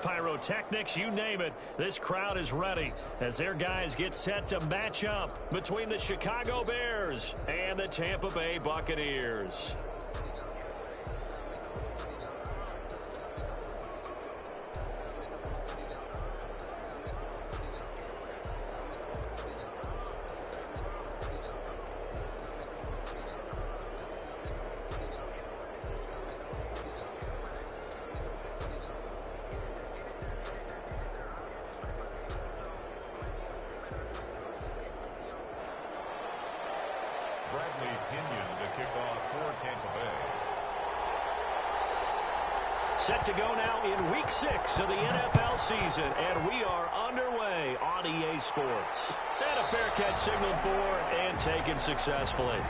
pyrotechnics, you name it. This crowd is ready as their guys get set to match up between the Chicago Bears and the Tampa Bay Buccaneers. Set to go now in Week 6 of the NFL season, and we are underway on EA Sports. And a fair catch signaled for and taken successfully.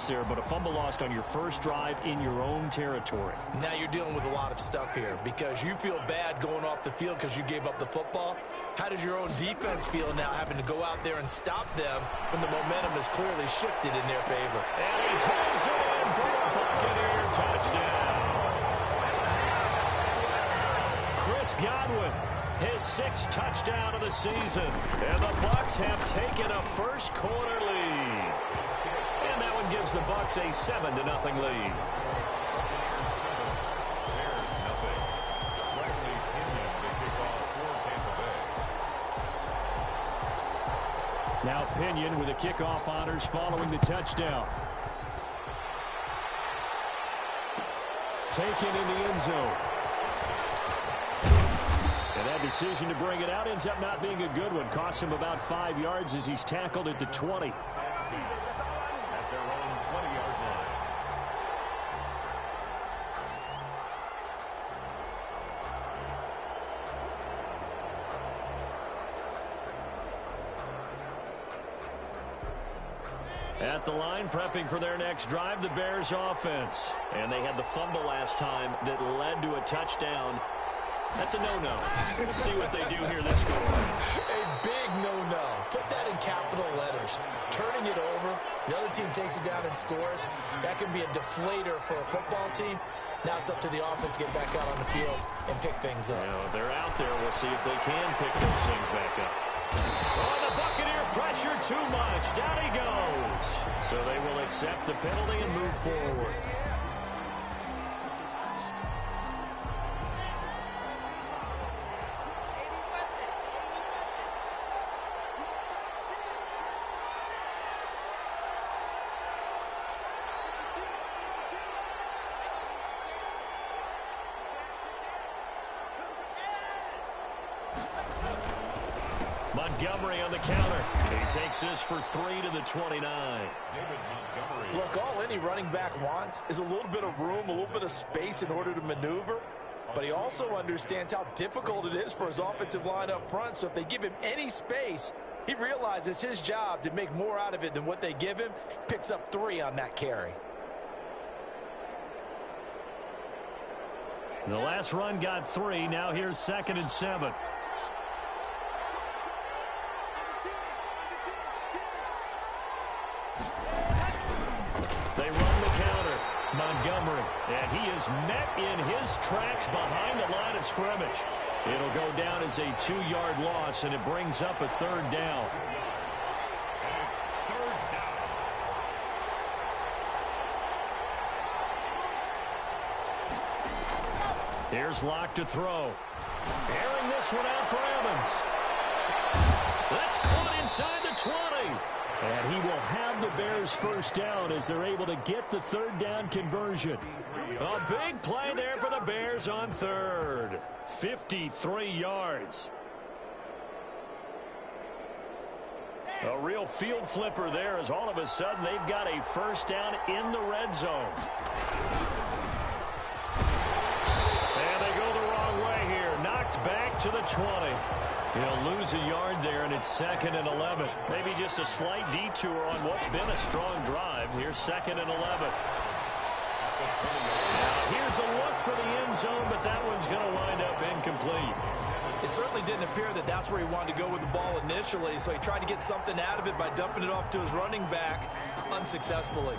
There, but a fumble lost on your first drive in your own territory. Now you're dealing with a lot of stuff here because you feel bad going off the field because you gave up the football. How does your own defense feel now having to go out there and stop them when the momentum is clearly shifted in their favor? And he pulls it in for a Buccaneer touchdown. Chris Godwin, his 6th touchdown of the season, and the Bucs have taken a first quarter lead. And that one gives the Bucs a 7-0 lead. Now Pinion with the kickoff honors following the touchdown. Taken in the end zone. And that decision to bring it out ends up not being a good one. Cost him about 5 yards as he's tackled at the 20. At the line, prepping for their next drive, the Bears offense. And they had the fumble last time that led to a touchdown. That's a no-no. We'll see what they do here this quarter. A big no-no. Put that in capital letters. Turning it over, the other team takes it down and scores. That can be a deflator for a football team. Now it's up to the offense to get back out on the field and pick things up. They're out there. We'll see if they can pick those things back up. Oh, the Buccaneer pressure too much. Down he goes. So they will accept the penalty and move forward. Montgomery on the counter. He takes this for 3 to the 29. Look, all any running back wants is a little bit of room, a little bit of space in order to maneuver. But he also understands how difficult it is for his offensive line up front. So if they give him any space, he realizes his job to make more out of it than what they give him. Picks up 3 on that carry. The last run got 3. Now here's 2nd and 7. Montgomery, and he is met in his tracks behind the line of scrimmage. It'll go down as a 2-yard loss, and it brings up a 3rd down. Here's Locke to throw. Airing this one out for Evans. That's caught inside the 20. And he will have the Bears first down as they're able to get the third down conversion. A big play there for the Bears on third. 53 yards. A real field flipper there as all of a sudden they've got a first down in the red zone. And they go the wrong way here. Knocked back to the 20. He'll lose a yard there, and it's 2nd and 11. Maybe just a slight detour on what's been a strong drive. Here's 2nd and 11. Now, here's a look for the end zone, but that one's going to wind up incomplete. It certainly didn't appear that that's where he wanted to go with the ball initially, so he tried to get something out of it by dumping it off to his running back unsuccessfully.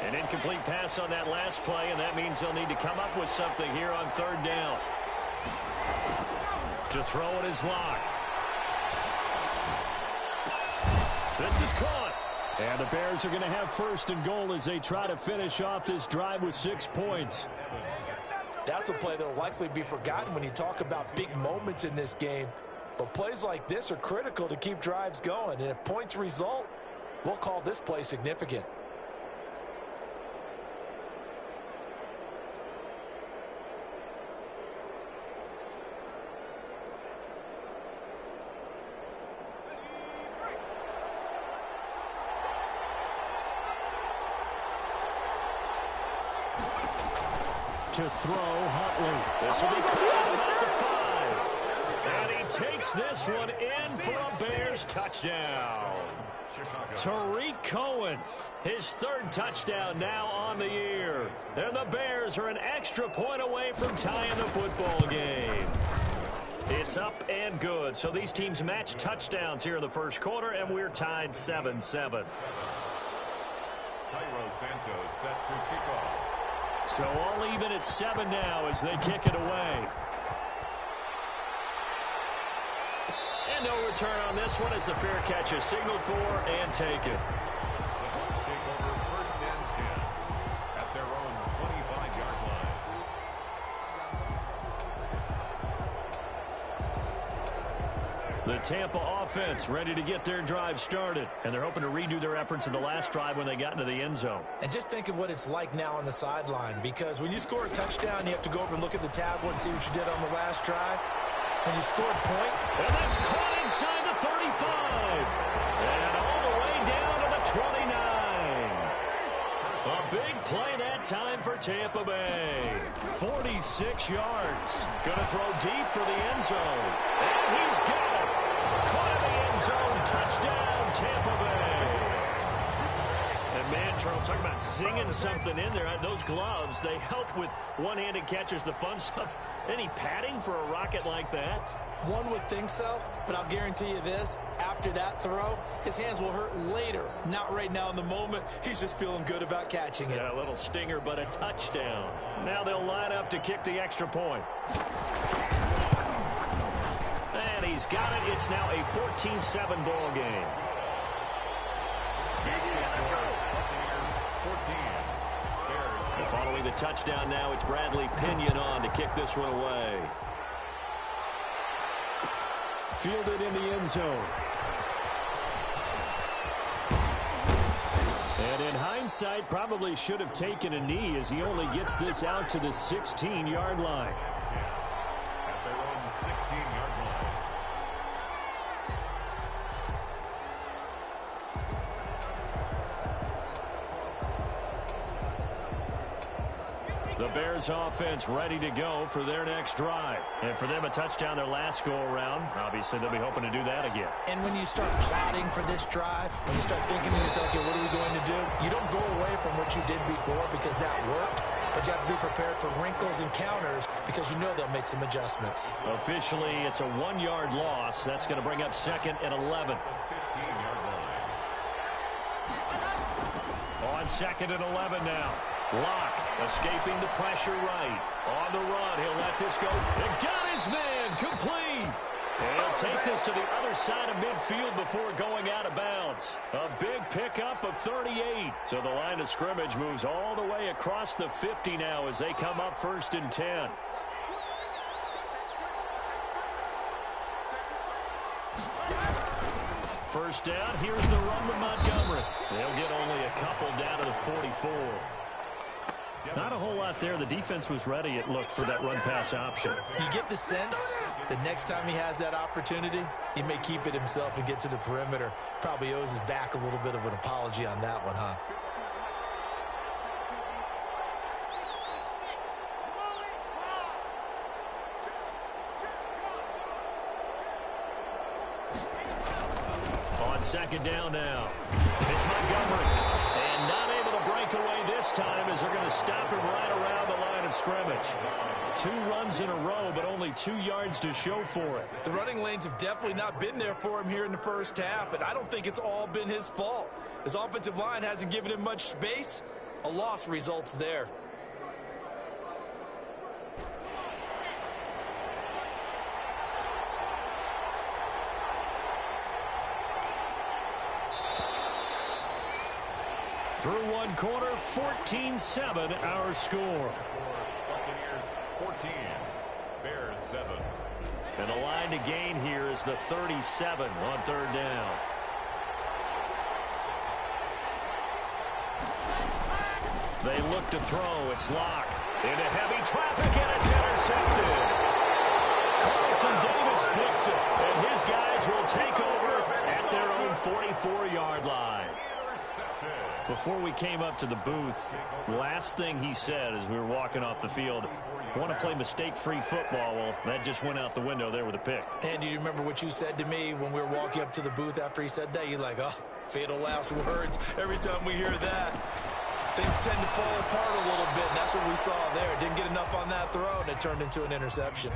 An incomplete pass on that last play, and that means they'll need to come up with something here on third down. To throw it is Locke. This is caught. And the Bears are going to have 1st and goal as they try to finish off this drive with 6 points. That's a play that will likely be forgotten when you talk about big moments in this game. But plays like this are critical to keep drives going. And if points result, we'll call this play significant. To throw Huntley. This will be caught about the 5. And he takes this one in for a Bears touchdown. Tariq Cohen, his 3rd touchdown now on the year. And the Bears are an extra point away from tying the football game. It's up and good. So these teams match touchdowns here in the first quarter, and we're tied 7-7. Cairo Santos set to kick off. So all even at 7 now as they kick it away. And no return on this one as the fair catch is signaled for and taken. The Bucs take over 1st and 10 at their own 25-yard line. The Tampa offense ready to get their drive started. And they're hoping to redo their efforts in the last drive when they got into the end zone. And just think of what it's like now on the sideline, because when you score a touchdown, you have to go over and look at the tablet and see what you did on the last drive. When you scored points. And that's caught inside the 35. And all the way down to the 29. A big play that time for Tampa Bay. 46 yards. Going to throw deep for the end zone. And he's got it. Caught in the end zone. Touchdown, Tampa Bay. And man, Charles, talking about zinging something in there. Those gloves, they help with one-handed catches, the fun stuff. Any padding for a rocket like that? One would think so, but I'll guarantee you this. After that throw, his hands will hurt later. Not right now in the moment. He's just feeling good about catching it. Yeah, a little stinger, but a touchdown. Now they'll line up to kick the extra point. And he's got it. It's now a 14-7 ball game. Following the touchdown now, it's Bradley Pinion on to kick this one away. Fielded in the end zone. And in hindsight, probably should have taken a knee as he only gets this out to the 16-yard line. At their own 16-yard line. The Bears offense ready to go for their next drive. And for them, a touchdown their last go-around. Obviously, they'll be hoping to do that again. And when you start plotting for this drive, when you start thinking to yourself, okay, what are we going to do? You don't go away from what you did before because that worked. But you have to be prepared for wrinkles and counters because you know they'll make some adjustments. Officially, it's a 1-yard loss. That's going to bring up 2nd and 11. 15-yard line. On 2nd and 11 now. Locke escaping the pressure right. On the run, he'll let this go. And got his man complete. He'll take this to the other side of midfield before going out of bounds. A big pickup of 38. So the line of scrimmage moves all the way across the 50 now as they come up 1st and 10. First down, here's the run with Montgomery. They'll get only a couple down to the 44. Not a whole lot there. The defense was ready, it looked, for that run-pass option. You get the sense that next time he has that opportunity, he may keep it himself and get to the perimeter. Probably owes his back a little bit of an apology on that one, huh? On 2nd down now. It's Montgomery. And not able to break away this time as they're going to stop him right around the line of scrimmage. 2 runs in a row, but only 2 yards to show for it. The running lanes have definitely not been there for him here in the first half, and I don't think it's all been his fault. His offensive line hasn't given him much space. A loss results there. Through 1 quarter, 14-7 our score. Buccaneers 14, Bears 7. And the line to gain here is the 37 on 3rd down. They look to throw. It's Locke. Into heavy traffic, and it's intercepted. Carlton Davis picks it, and his guys will take over at their own 44-yard line. Before we came up to the booth, last thing he said as we were walking off the field, want to play mistake-free football. Well, that just went out the window there with a pick. And do you remember what you said to me when we were walking up to the booth after he said that? You're like, oh, fatal last words. Every time we hear that, things tend to fall apart a little bit, and that's what we saw there. Didn't get enough on that throw, and it turned into an interception.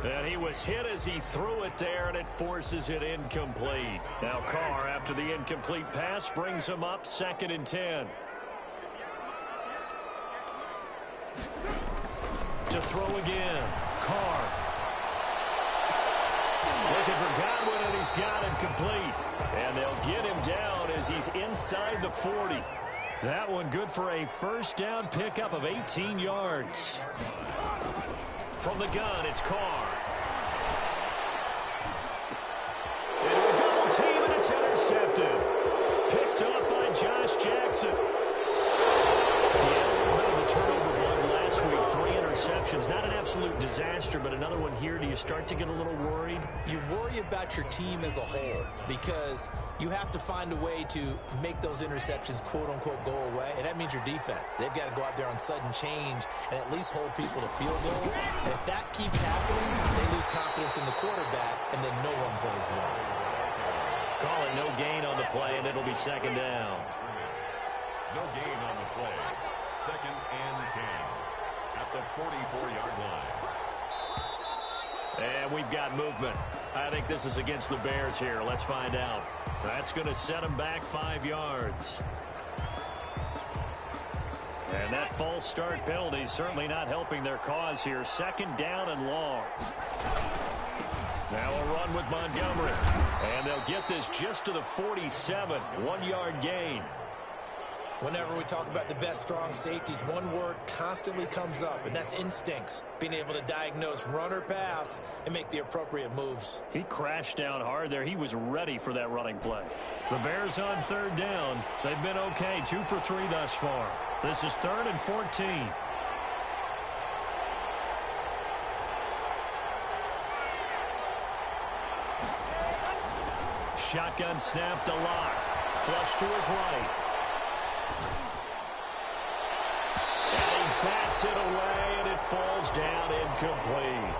And he was hit as he threw it there, and it forces it incomplete. Now Carr, after the incomplete pass, brings him up 2nd and 10. To throw again. Carr. Looking for Godwin, and he's got him complete. And they'll get him down as he's inside the 40. That one good for a 1st down pickup of 18 yards. From the gun, it's Carr. Into a double team, and it's intercepted. Picked up by Josh Jackson. He had a little bit of a turnover bug last week. 3 interceptions. Not an absolute disaster, but another one here. Do you start to get a little worried? You worry about your team as a whole because you have to find a way to make those interceptions, quote-unquote, go away, and that means your defense. They've got to go out there on sudden change and at least hold people to field goals. And if that keeps happening, they lose confidence in the quarterback, and then no one plays well. Call it no gain on the play, and it'll be 2nd down. No gain on the play. 2nd and 10 at the 44-yard line. And we've got movement. I think this is against the Bears here. Let's find out. That's going to set them back 5 yards. And that false start penalty is certainly not helping their cause here. 2nd down and long. Now a run with Montgomery. And they'll get this just to the 47. 1-yard gain. Whenever we talk about the best strong safeties, one word constantly comes up, and that's instincts. Being able to diagnose run or pass and make the appropriate moves. He crashed down hard there. He was ready for that running play. The Bears on 3rd down. They've been okay. 2 for 3 thus far. This is 3rd and 14. Shotgun snap to Locke. Flush to his right. Backs it away, and it falls down incomplete.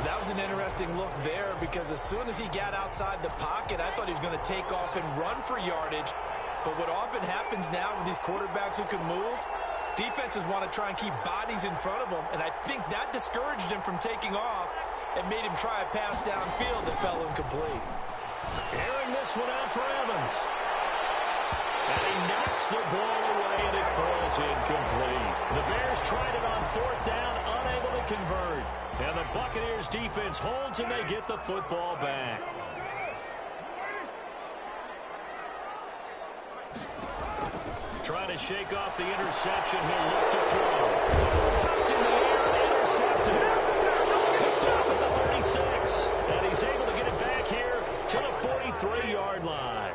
That was an interesting look there because as soon as he got outside the pocket, I thought he was going to take off and run for yardage. But what often happens now with these quarterbacks who can move, defenses want to try and keep bodies in front of them, and I think that discouraged him from taking off and made him try a pass downfield that fell incomplete. Airing this one out for Evans. And he knocks the ball away, and it falls is incomplete. The Bears tried it on fourth down, unable to convert. And the Buccaneers defense holds and they get the football back. Trying to shake off the interception. He'll look to throw. Popped in the air, intercepted. Picked off at the 36. And he's able to get it back here to the 43-yard line.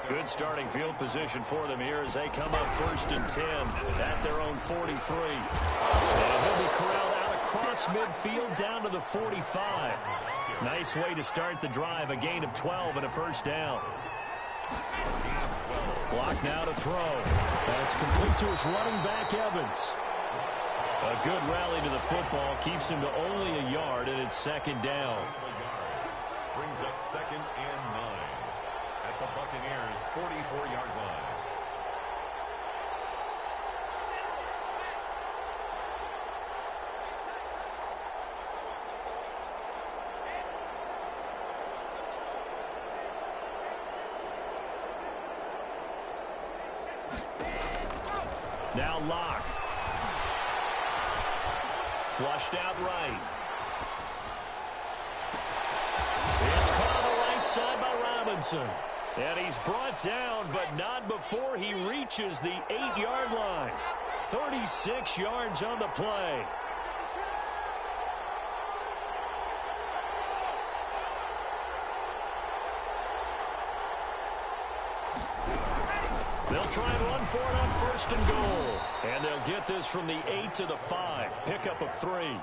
Good starting field position for them here as they come up 1st and 10 at their own 43. And he'll be corralled out across midfield down to the 45. Nice way to start the drive, a gain of 12 and a first down. Block now to throw. That's complete to his running back, Evans. A good rally to the football keeps him to only a yard, and it's 2nd down. Brings up 2nd and 9 at the Buccaneers' 44-yard line. Now Locke. Flushed out right. It's caught on the right side by Robinson. And he's brought down, but not before he reaches the 8-yard line. 36 yards on the play. They'll try and run for it on 1st and goal. And they'll get this from the 8 to the 5. Pickup of 3.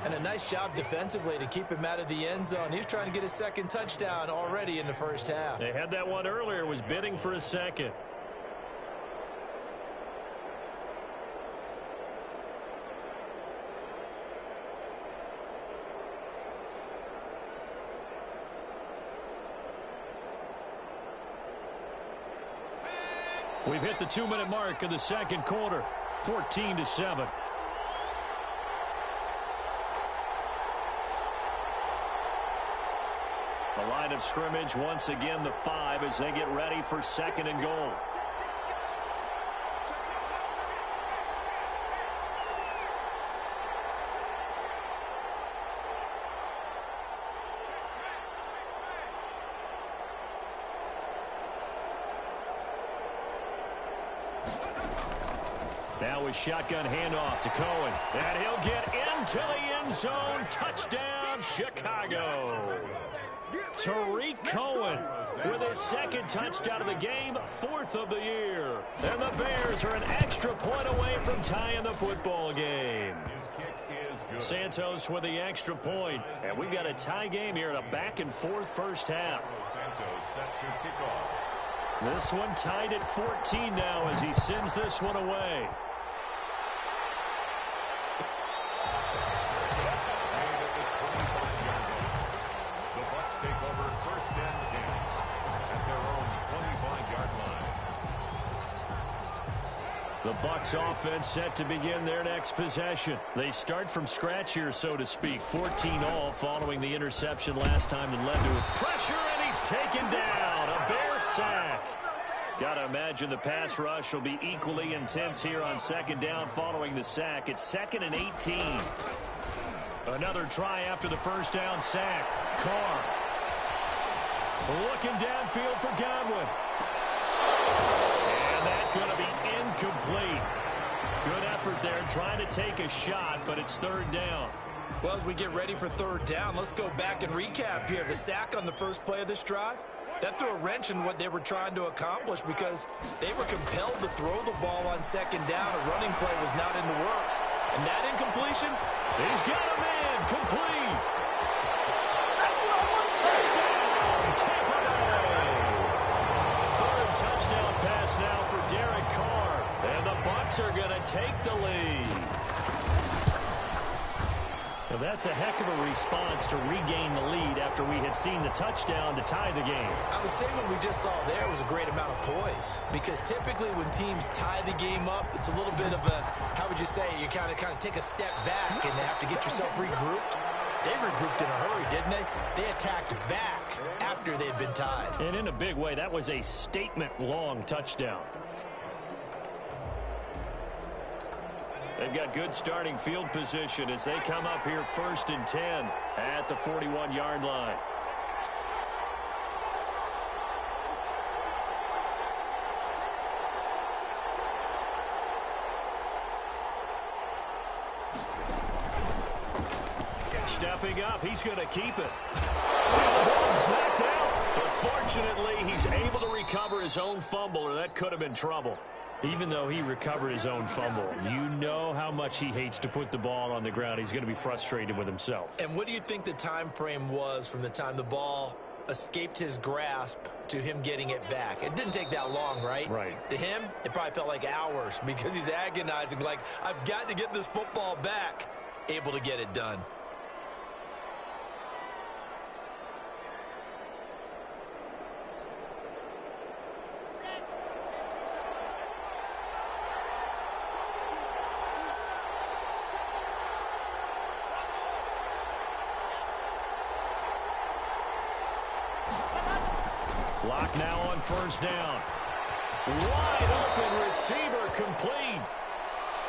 And a nice job defensively to keep him out of the end zone. He was trying to get his 2nd touchdown already in the first half. They had that one earlier, was bidding for a 2nd. We've hit the 2-minute mark of the 2nd quarter. 14-7. The line of scrimmage once again the 5 as they get ready for 2nd and goal. Now a shotgun handoff to Cohen. And he'll get into the end zone. Touchdown, Chicago. Tariq Cohen with his 2nd touchdown of the game, 4th of the year. And the Bears are an extra point away from tying the football game. His kick is good. Santos with the extra point. And we've got a tie game here in a back-and-forth first half. Santos set to kick off. This one tied at 14 now as he sends this one away. The Bucs offense set to begin their next possession. They start from scratch here, so to speak. 14-all following the interception last time that led to pressure, and he's taken down. A Bear sack. Got to imagine the pass rush will be equally intense here on 2nd down following the sack. It's 2nd and 18. Another try after the first down sack. Carr looking downfield for Godwin. And that's going to be incomplete. Good effort there trying to take a shot, but it's 3rd down. Well, as we get ready for 3rd down, let's go back and recap here. The sack on the first play of this drive, that threw a wrench in what they were trying to accomplish because they were compelled to throw the ball on 2nd down. A running play was not in the works. And that incompletion, he's got a man, complete. Touchdown, Tampa Bay. 3rd touchdown pass now for Derek Carr. And the Bucs are going to take the lead. Now that's a heck of a response to regain the lead after we had seen the touchdown to tie the game. I would say what we just saw there was a great amount of poise, because typically when teams tie the game up, it's a little bit of a, how would you say, you kind of take a step back and have to get yourself regrouped. They regrouped in a hurry, didn't they? They attacked back after they'd been tied. And in a big way, that was a statement-long touchdown. They've got good starting field position as they come up here 1st and 10 at the 41-yard line. Stepping up, he's going to keep it. And the ball's knocked out. But fortunately, he's able to recover his own fumble, or that could have been trouble. Even though he recovered his own fumble, you know how much he hates to put the ball on the ground. He's going to be frustrated with himself. And what do you think the time frame was from the time the ball escaped his grasp to him getting it back? It didn't take that long, right? Right. To him, it probably felt like hours because he's agonizing, like, I've got to get this football back. Able to get it done. Clock now on 1st down. Wide open receiver complete.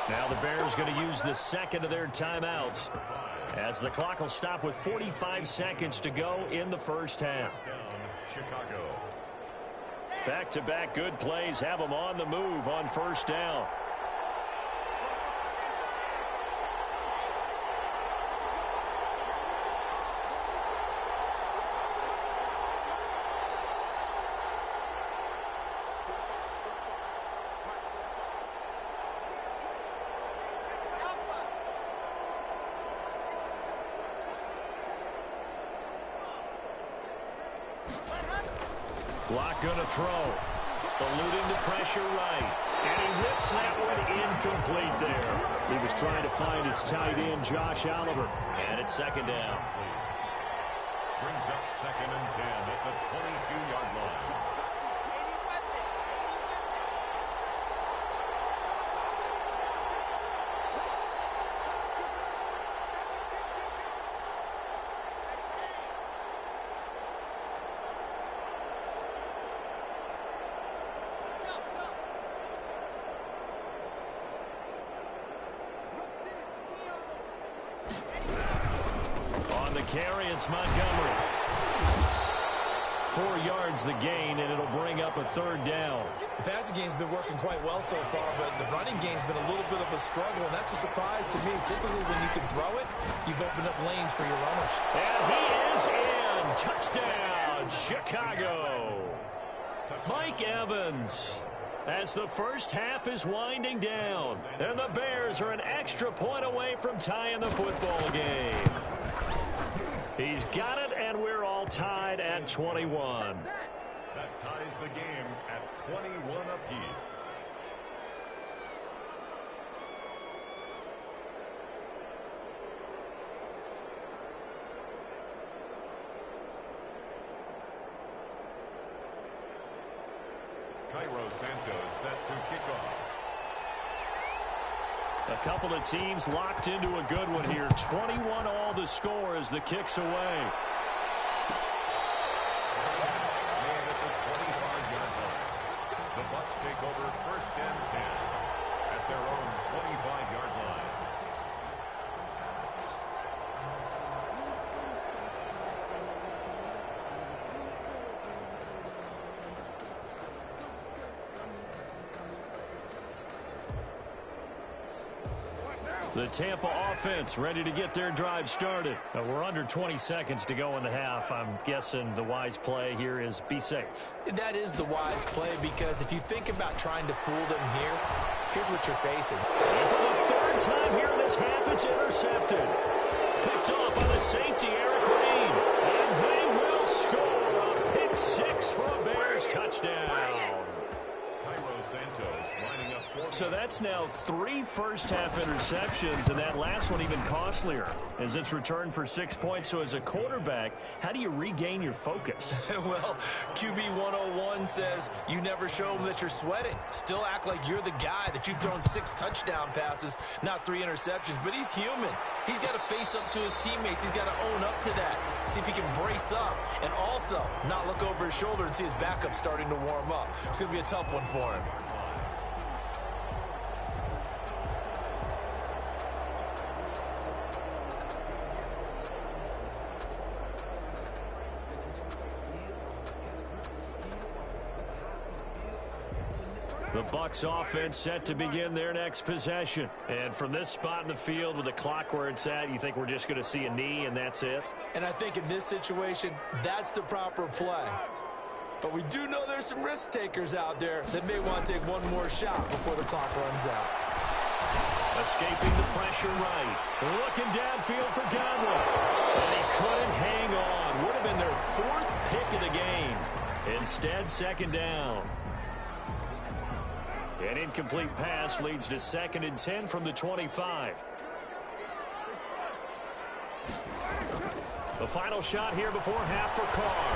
Now the Bears going to use the second of their timeouts as the clock will stop with 45 seconds to go in the 1st half. Back-to-back good plays have them on the move on 1st down. Block going to throw. Eluding the pressure right. And he whips that one incomplete there. He was trying to find his tight end, Josh Oliver. And it's 2nd down. Brings up 2nd and 10 at the 22-yard line. Carry, it's Montgomery. 4 yards the gain, and it'll bring up a 3rd down. The passing game's been working quite well so far, but the running game's been a little bit of a struggle, and that's a surprise to me. Typically, when you can throw it, you've opened up lanes for your runners. And he is in. Touchdown, Chicago. Mike Evans. As the 1st half is winding down, and the Bears are an extra point away from tying the football game. He's got it, and we're all tied at 21. That ties the game at 21 apiece. Cairo Santos set to kick off. A couple of teams locked into a good one here. 21 all the score as the kick's away. Made at the 25-yard line. The Bucs take over 1st and 10 at their own 25-yard line. The Tampa offense ready to get their drive started. We're under 20 seconds to go in the half. I'm guessing the wise play here is be safe. That is the wise play, because if you think about trying to fool them here, here's what you're facing. And for the 3rd time here in this half, it's intercepted. Picked off by the safety, Eric Reed. And they will score a pick 6 for a Bears touchdown. Cairo Santos lining up 4. So that's now 3 first-half interceptions, and that last one even costlier as it's returned for 6 points. So as a quarterback, how do you regain your focus? Well, QB 101 says you never show them that you're sweating. Still act like you're the guy that you've thrown 6 touchdown passes, not 3 interceptions. But he's human. He's got to face up to his teammates. He's got to own up to that. See if he can brace up and also not look over his shoulder and see his backup starting to warm up. It's going to be a tough one for him. The Bucs offense set to begin their next possession. And from this spot in the field with the clock where it's at, you think we're just going to see a knee and that's it? And I think in this situation, that's the proper play. But we do know there's some risk takers out there that may want to take one more shot before the clock runs out. Escaping the pressure right. Looking downfield for Godwin. And he couldn't hang on. Would have been their 4th pick of the game. Instead, second down. An incomplete pass leads to 2nd and 10 from the 25. The final shot here before half for Carr.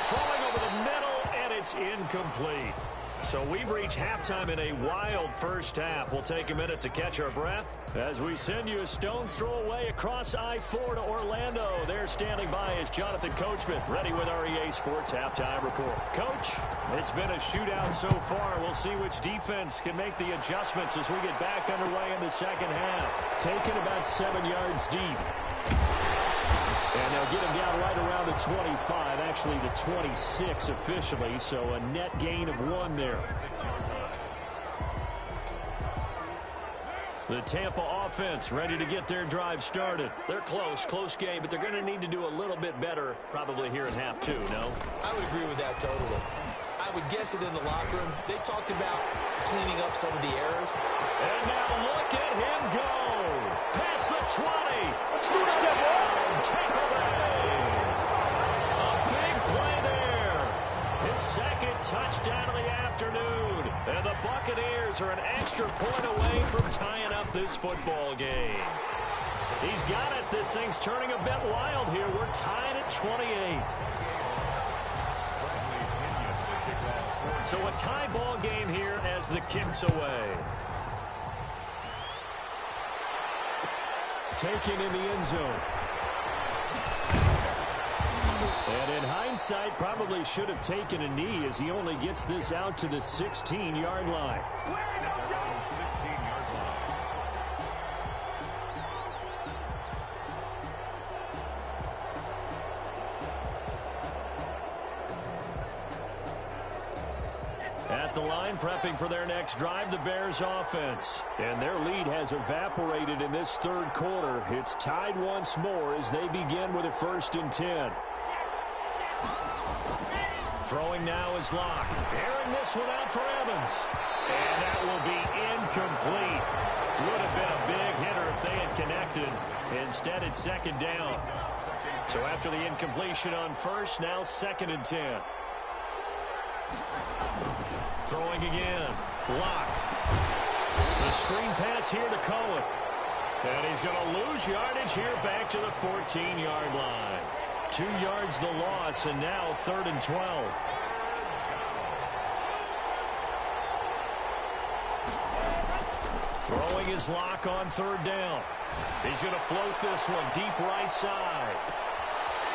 Throwing over the middle, and it's incomplete. So we've reached halftime in a wild first half. We'll take a minute to catch our breath as we send you a stone's throw away across I-4 to Orlando. There standing by is Jonathan Coachman, ready with our EA Sports Halftime Report. Coach, it's been a shootout so far. We'll see which defense can make the adjustments as we get back underway in the second half. Taken about 7 yards deep. And they'll get him down right around the 25, actually the 26 officially, so a net gain of 1 there. The Tampa offense ready to get their drive started. They're close game, but they're going to need to do a little bit better probably here in half 2, no? I would agree with that totally. I would guess it in the locker room. They talked about cleaning up some of the errors. And now look at him go. Past the 20. Touchdown, Tampa Bay. A big play there. His 2nd touchdown of the afternoon. And the Buccaneers are an extra point away from tying up this football game. He's got it. This thing's turning a bit wild here. We're tied at 28. So a tie ball game here as the kick's away. Taken in the end zone. And in hindsight, probably should have taken a knee as he only gets this out to the 16-yard line. 16-yard line. At the line, prepping for their next drive, the Bears offense. And their lead has evaporated in this 3rd quarter. It's tied once more as they begin with a 1st and 10. Throwing now is Locke. Airing this one out for Evans. And that will be incomplete. Would have been a big hitter if they had connected. Instead, it's 2nd down. So after the incompletion on 1st, now 2nd and 10. Throwing again. Locke. The screen pass here to Cohen. And he's going to lose yardage here back to the 14-yard line. 2 yards the loss, and now 3rd and 12. Throwing his Locke on 3rd down. He's going to float this one deep right side.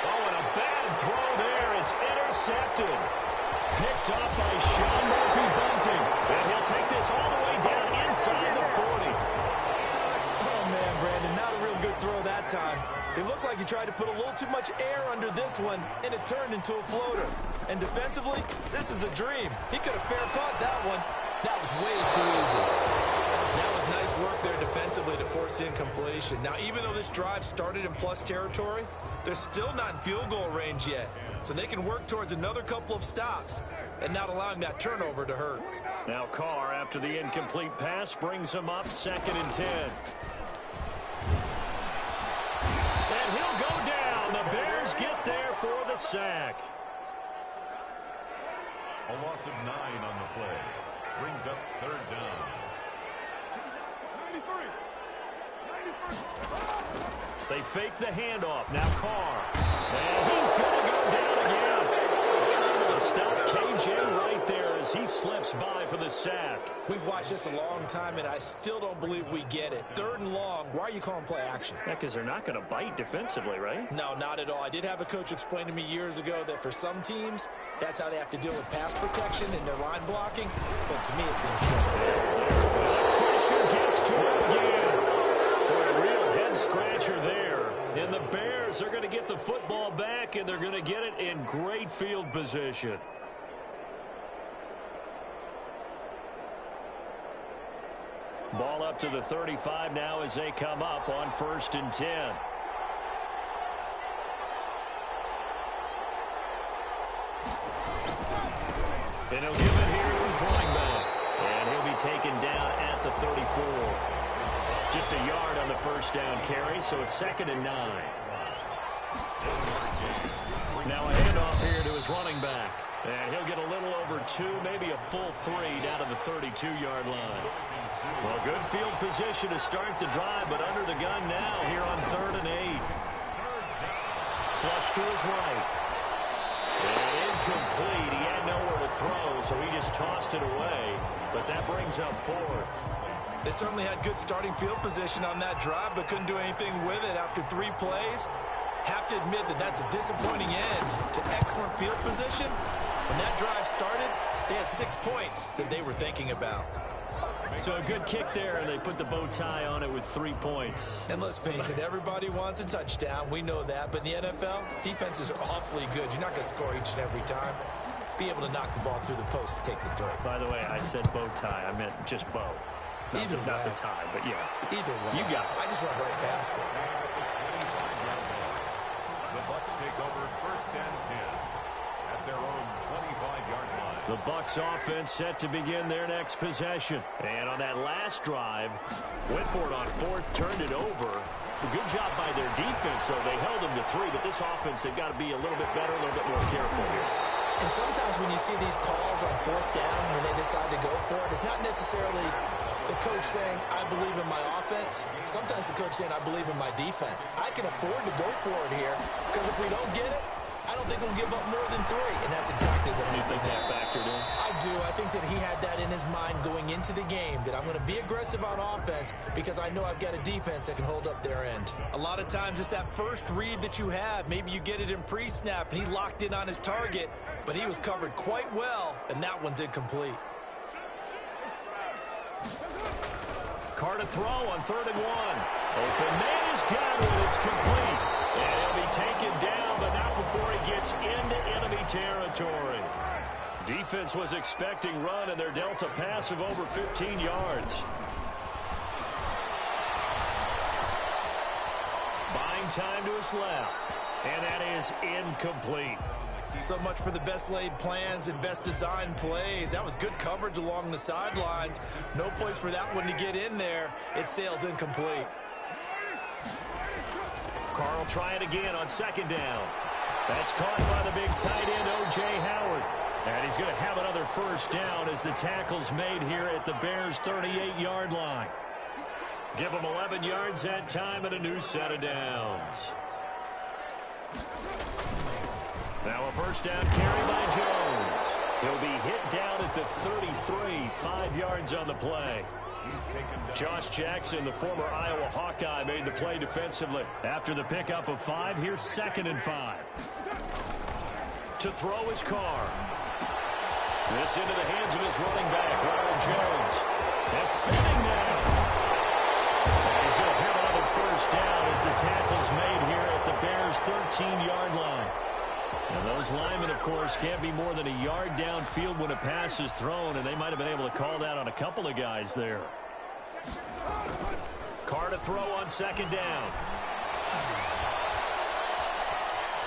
Oh, and a bad throw there. It's intercepted. Picked up by Sean Murphy-Bunting. And he'll take this all the way down inside the 40. Oh, man, Brandon, not a real good throw that time. It looked like he tried to put a little too much air under this one, and it turned into a floater. And defensively, this is a dream. He could have fair caught that one. That was way too easy. That was nice work there defensively to force the incompletion. Now, even though this drive started in plus territory, they're still not in field goal range yet. So they can work towards another couple of stops and not allowing that turnover to hurt. Now Carr, after the incomplete pass, brings him up 2nd and 10. And he'll go down. The Bears get there for the sack. A loss of 9 on the play. Brings up 3rd down. They fake the handoff. Now Carr. And he's going to go down again. Able to stop KJ right there as he slips by for the sack. We've watched this a long time, and I still don't believe we get it. 3rd and long. Why are you calling play action? Yeah, because they're not going to bite defensively, right? No, not at all. I did have a coach explain to me years ago that for some teams, that's how they have to deal with pass protection and their line blocking. But to me, it seems simple. Pressure gets to him again. A real head-scratcher there. And the Bears are going to get the football back, and they're going to get it in great field position. Ball up to the 35 now as they come up on 1st and 10. And he'll give it here to his running back. And he'll be taken down at the 34. Just a yard on the first down carry, so it's 2nd and 9. Now a handoff here to his running back. And he'll get a little over 2, maybe a full 3 down to the 32-yard line. Well, good field position to start the drive, but under the gun now here on 3rd and 8. Flush to his right. And incomplete. He had nowhere to throw, so he just tossed it away. But that brings up 4th. They certainly had good starting field position on that drive, but couldn't do anything with it after 3 plays. Have to admit that that's a disappointing end to excellent field position. When that drive started, they had 6 points that they were thinking about. So a good kick there, and they put the bow tie on it with 3 points. And let's face it, everybody wants a touchdown. We know that. But in the NFL, defenses are awfully good. You're not going to score each and every time. Be able to knock the ball through the post and take the throw. By the way, I said bow tie. I meant just bow. Not the tie, but yeah. Either way. You got it. I just went right past it. The Bucs take over 1st and 10 at their own 25-yard line. The Bucs offense set to begin their next possession. And on that last drive, went for it on 4th, turned it over. A good job by their defense, though. They held them to 3, but this offense, they've got to be a little bit better, a little bit more careful here. And sometimes when you see these calls on 4th down, when they decide to go for it, it's not necessarily the coach saying, I believe in my offense. Sometimes the coach saying, I believe in my defense. I can afford to go for it here, because if we don't get it, I don't think we'll give up more than 3. And that's exactly what You think that factored in? I do. I think that he had that in his mind going into the game, that I'm going to be aggressive on offense because I know I've got a defense that can hold up their end. A lot of times it's that first read that you have. Maybe you get it in pre-snap, and he locked in on his target, but he was covered quite well, and that one's incomplete. Carr to throw on 3rd and 1. Open man has got it. It's complete. And he'll be taken down, but not before he gets into enemy territory. Defense was expecting run, and they're dealt a pass of over 15 yards. Buying time to his left. And that is incomplete. So much for the best laid plans and best designed plays. That was good coverage along the sidelines. No place for that one to get in there. It sails incomplete. Carr will try it again on 2nd down. That's caught by the big tight end, O.J. Howard. And he's going to have another 1st down as the tackle's made here at the Bears' 38-yard line. Give them 11 yards that time and a new set of downs. Now a 1st down carry by Jones. He'll be hit down at the 33, 5 yards on the play. Josh Jackson, the former Iowa Hawkeye, made the play defensively. After the pickup of 5, here's 2nd and 5. To throw is Carr. This into the hands of his running back, Ronald Jones. They're spinning now. And he's going to have another 1st down as the tackle's made here at the Bears' 13-yard line. And those linemen, of course, can't be more than a yard downfield when a pass is thrown, and they might have been able to call that on a couple of guys there. Carr to throw on 2nd down.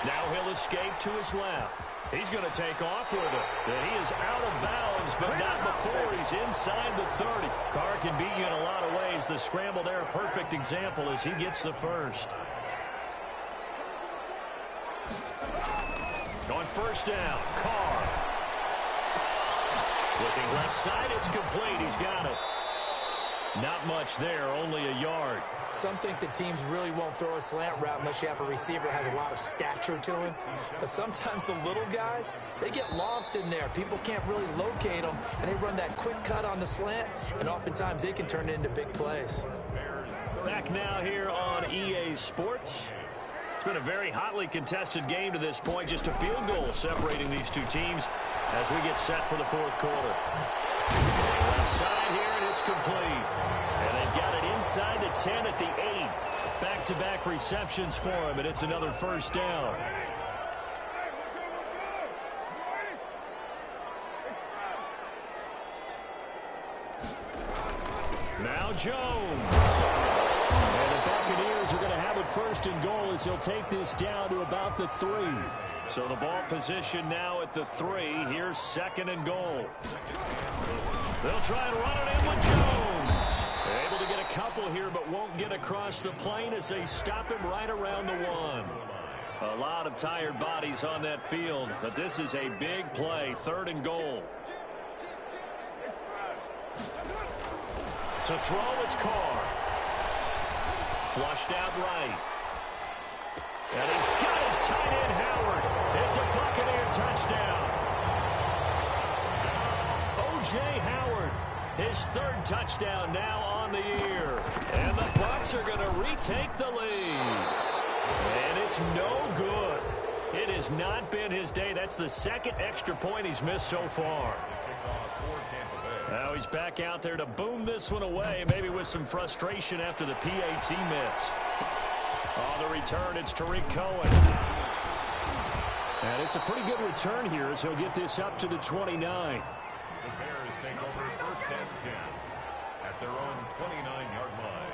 Now he'll escape to his left. He's going to take off with it. And he is out of bounds, but not before he's inside the 30. Carr can beat you in a lot of ways. The scramble there, a perfect example as he gets the 1st. On 1st down, Carr. Looking left side, it's complete. He's got it. Not much there, only a yard. Some think that teams really won't throw a slant route unless you have a receiver that has a lot of stature to him. But sometimes the little guys, they get lost in there. People can't really locate them, and they run that quick cut on the slant, and oftentimes they can turn it into big plays. Back now here on EA Sports. It's been a very hotly contested game to this point. Just a field goal separating these two teams as we get set for the 4th quarter. Left side here, and it's complete. And they've got it inside the 10 at the 8. Back-to-back receptions for him, and it's another 1st down. Now Jones. And the Buccaneers are going to have it first and goal as he'll take this down to about the 3. So the ball position now at the 3. Here's second and goal. They'll try and run it in with Jones. Able to get a couple here, but won't get across the plane as they stop him right around the 1. A lot of tired bodies on that field, but this is a big play. Third and goal. To throw, it's Carr. Flushed out right. And he's got his tight end, Howard. It's a Buccaneer touchdown. O.J. Howard, his third touchdown now on the year. And the Bucs are going to retake the lead. And it's no good. It has not been his day. That's the second extra point he's missed so far. Now he's back out there to boom this one away, maybe with some frustration after the PAT miss. On the return, it's Tariq Cohen. And it's a pretty good return here as he'll get this up to the 29. The Bears take over first and 10 at their own 29-yard line.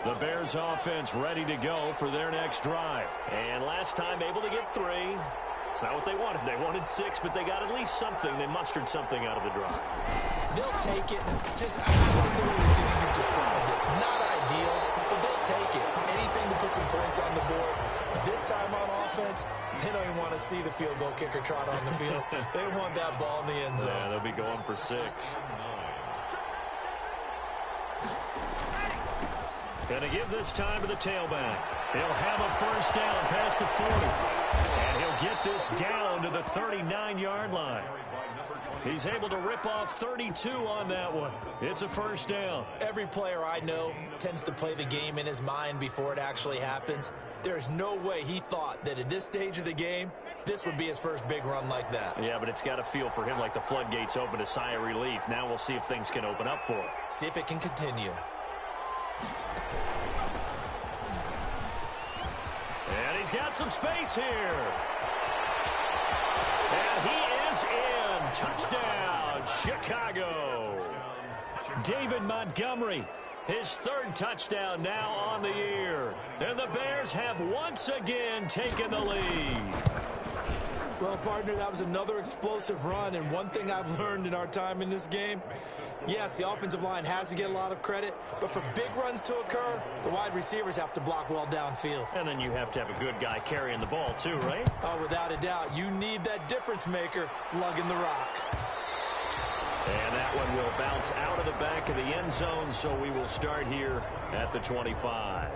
The Bears offense ready to go for their next drive. And last time able to get 3. It's not what they wanted. They wanted 6, but they got at least something. They mustered something out of the drive. They'll take it. Just, I like the way you've described it. Not ideal, but they'll take it. Anything to put some points on the board. This time on offense, they don't even want to see the field goal kicker trot on the field. They want that ball in the end zone. Yeah, they'll be going for 6. Going to give this time to the tailback. He'll have a first down past the 40. And he'll get this down to the 39-yard line. He's able to rip off 32 on that one. It's a first down. Every player I know tends to play the game in his mind before it actually happens. There's no way he thought that at this stage of the game, this would be his first big run like that. Yeah, but it's got to feel for him like the floodgates open, a sigh of relief. Now we'll see if things can open up for him. See if it can continue. And he's got some space here. And he is in. Touchdown, Chicago. David Montgomery, his third touchdown now on the year. And the Bears have once again taken the lead. Well, partner, that was another explosive run, and one thing I've learned in our time in this game, yes, the offensive line has to get a lot of credit, but for big runs to occur, the wide receivers have to block well downfield. And then you have to have a good guy carrying the ball too, right? Oh, without a doubt. You need that difference maker lugging the rock. And that one will bounce out of the back of the end zone, so we will start here at the 25.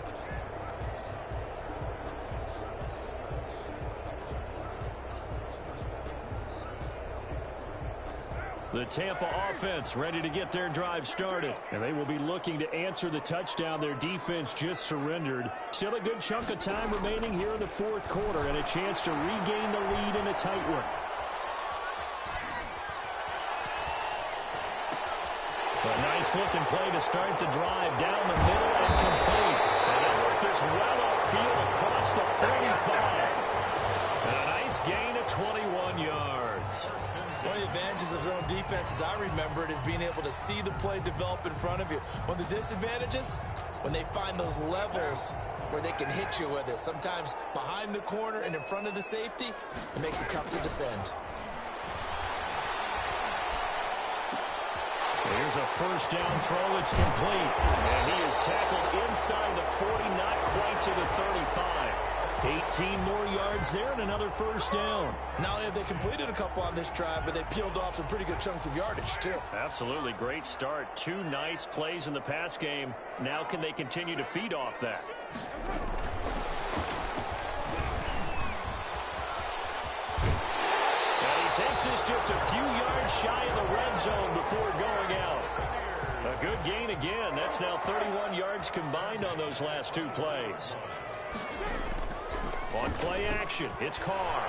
The Tampa offense ready to get their drive started. And they will be looking to answer the touchdown their defense just surrendered. Still a good chunk of time remaining here in the fourth quarter and a chance to regain the lead in a tight one. A nice-looking play to start the drive down the middle and complete. And they work this well upfield across the 35. And a nice gain of 21 yards. One of the advantages of zone defense, as I remember it, is being able to see the play develop in front of you. One of the disadvantages, when they find those levels where they can hit you with it, sometimes behind the corner and in front of the safety, it makes it tough to defend. Here's a first down throw. It's complete. And he is tackled inside the 40, not quite to the 35. 18 more yards there and another first down. Not only have they completed a couple on this drive, but they peeled off some pretty good chunks of yardage, too. Absolutely great start. 2 nice plays in the pass game. Now can they continue to feed off that? And he takes this just a few yards shy of the red zone before going out. A good gain again. That's now 31 yards combined on those last 2 plays. On play action, it's Carr.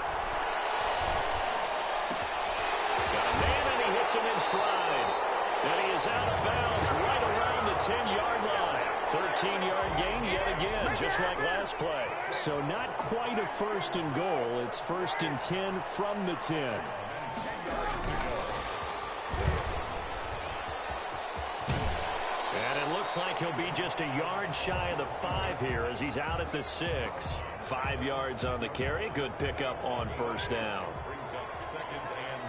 Got a man, and he hits him in stride. And he is out of bounds right around the 10-yard line. 13-yard gain yet again, just like last play. So not quite a 1st and goal. It's 1st and 10 from the 10. And it looks like he'll be just a yard shy of the 5 here as he's out at the 6. 5 yards on the carry. Good pickup on 1st down. Brings up 2nd and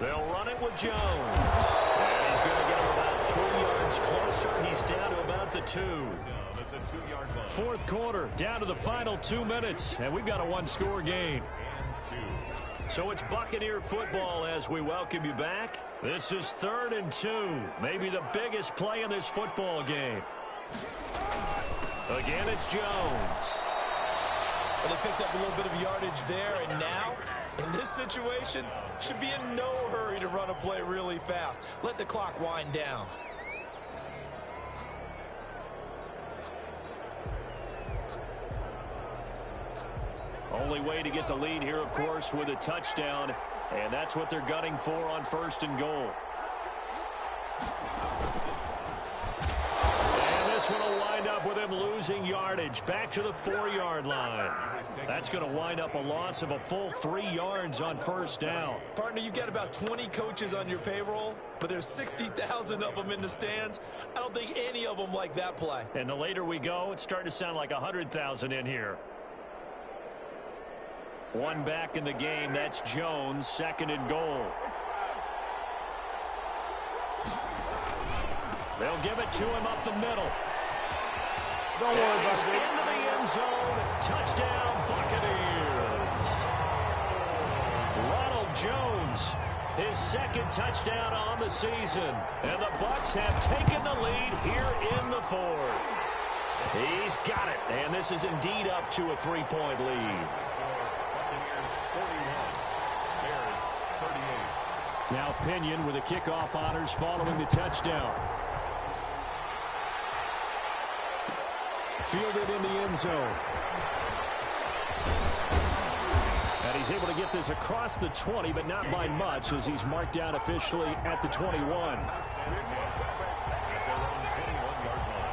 5. They'll run it with Jones. And he's going to get him about 3 yards closer. He's down to about the 2. Down at the 2-yard line. 4th quarter, down to the final 2 minutes, and we've got a 1-score game. And 2. So it's Buccaneer football as we welcome you back. This is 3rd and 2. Maybe the biggest play in this football game. Again, it's Jones. Well, they picked up a little bit of yardage there, and now, in this situation, should be in no hurry to run a play really fast. Let the clock wind down. Only way to get the lead here, of course, with a touchdown, and that's what they're gunning for on 1st and goal. And this one will wind up with him losing yardage back to the 4-yard line. That's going to wind up a loss of a full 3 yards on 1st down. Partner, you've got about 20 coaches on your payroll, but there's 60,000 of them in the stands. I don't think any of them like that play. And the later we go, it's starting to sound like 100,000 in here. One back in the game, that's Jones, 2nd and goal. They'll give it to him up the middle. Don't worry about He's it. into the end zone. Touchdown, Buccaneers. Ronald Jones, his 2nd touchdown on the season. And the Bucs have taken the lead here in the 4th. He's got it, and this is indeed up to a 3-point lead. Buccaneers 41. Bears 38. Now Pinion with the kickoff honors following the touchdown. Fielded in the end zone. And he's able to get this across the 20, but not by much as he's marked down officially at the 21. At their own 21-yard line.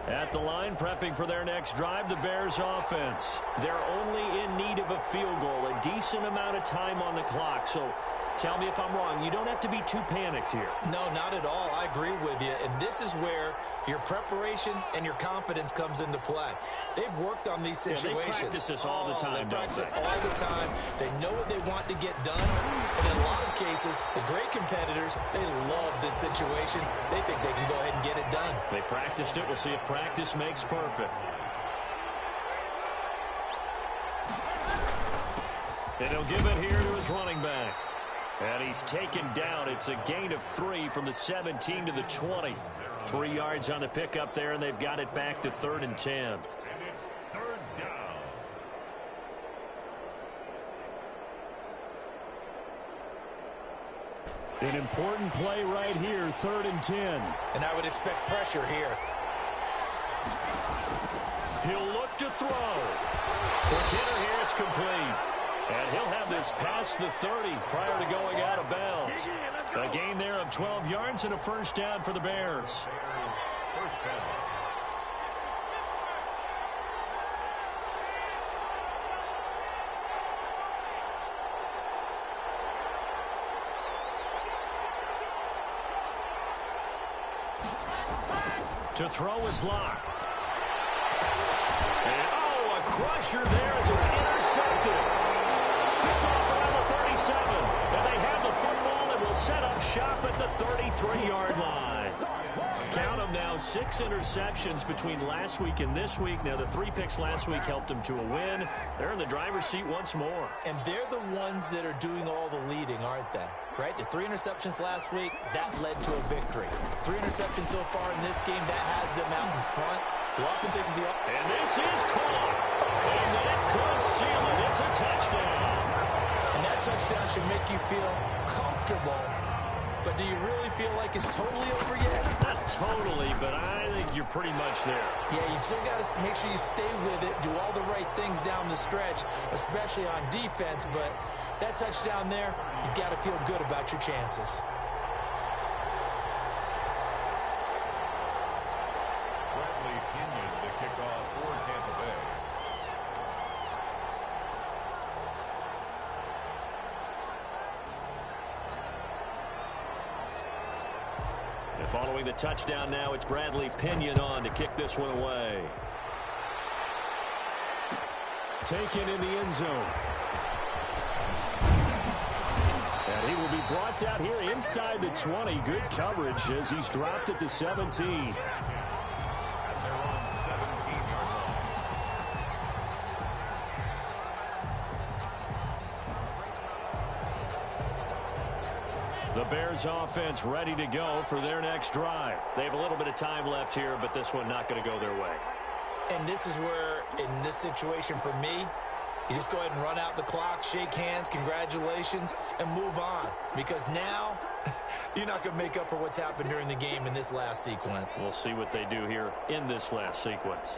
At the line, prepping for their next drive, the Bears offense. They're only in need of a field goal, a decent amount of time on the clock. So tell me if I'm wrong. You don't have to be too panicked here. No, not at all. I agree with you. And this is where your preparation and your confidence comes into play. They've worked on these situations. Yeah, they practice this all the time, They practice don't it all the time. They know what they want to get done. And in a lot of cases, the great competitors, they love this situation. They think they can go ahead and get it done. They practiced it. We'll see if practice makes perfect. And he'll give it here to his running back. And he's taken down. It's a gain of 3 from the 17 to the 20. 3 yards on the pickup there, and they've got it back to 3rd and 10. And it's 3rd down. An important play right here, 3rd and 10. And I would expect pressure here. He'll look to throw. For Kinner here, it's complete. And he'll have this past the 30 prior to going out of bounds. A gain there of 12 yards and a 1st down for the Bears. First down. To throw is Locke. And, oh, a crusher there as it's intercepted. Picked off around the 37. And they have the football and will set up shop at the 33-yard line. Count them now, 6 interceptions between last week and this week. Now, the 3 picks last week helped them to a win. They're in the driver's seat once more. And they're the ones that are doing all the leading, aren't they? Right? The 3 interceptions last week, that led to a victory. 3 interceptions so far in this game, that has them out in front. We often think of the... And this is caught. And that could seal it. It's a touchdown. And that touchdown should make you feel comfortable But do you really feel like it's totally over yet? Not totally, but I think you're pretty much there. Yeah, you've still got to make sure you stay with it, do all the right things down the stretch, especially on defense. But that touchdown there, you've got to feel good about your chances. To kick off for Tampa Bay. And following the touchdown now, it's Bradley Pinion on to kick this one away. Taken in the end zone. And he will be brought down here inside the 20. Good coverage as he's dropped at the 17. The Bears offense ready to go for their next drive. They have a little bit of time left here, but this one not going to go their way. And this is where, in this situation for me, you just go ahead and run out the clock, shake hands, congratulations, and move on. Because now, you're not going to make up for what's happened during the game in this last sequence. We'll see what they do here in this last sequence.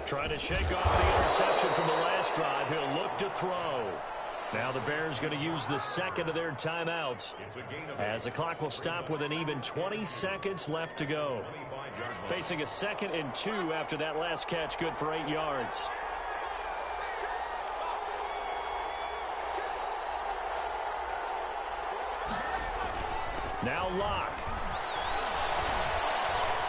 Trying to shake off the interception from the last drive. He'll look to throw. Now the Bears going to use the second of their timeouts as the clock will stop with an even 20 seconds left to go. Facing a 2nd and 2 after that last catch, good for 8 yards. Now Locke.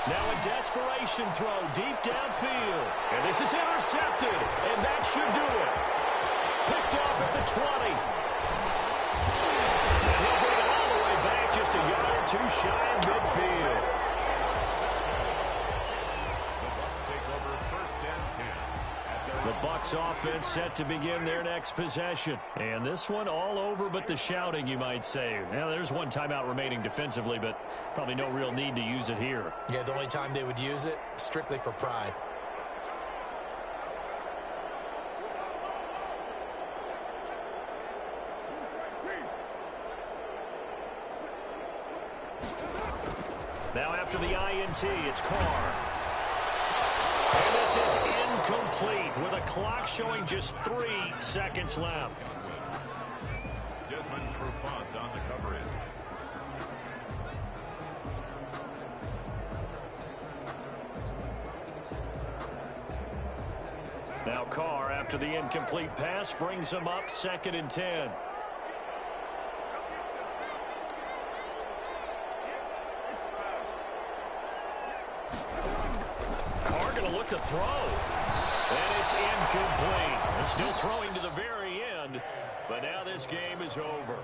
Now a desperation throw deep downfield. And this is intercepted. And that should do it. Picked off at the 20. And he'll bring it all the way back just a yard or two shy of midfield. The Bucs offense set to begin their next possession. And this one all over but the shouting, you might say. Now, there's one timeout remaining defensively, but probably no real need to use it here. Yeah, the only time they would use it, strictly for pride. Now after the INT, it's Carr. And this is incomplete with a clock showing just 3 seconds left. Desmond Trufant on the coverage. Now Carr, after the incomplete pass, brings him up 2nd and 10. Carr going to look to throw. And it's incomplete. Still throwing to the very end, but now this game is over.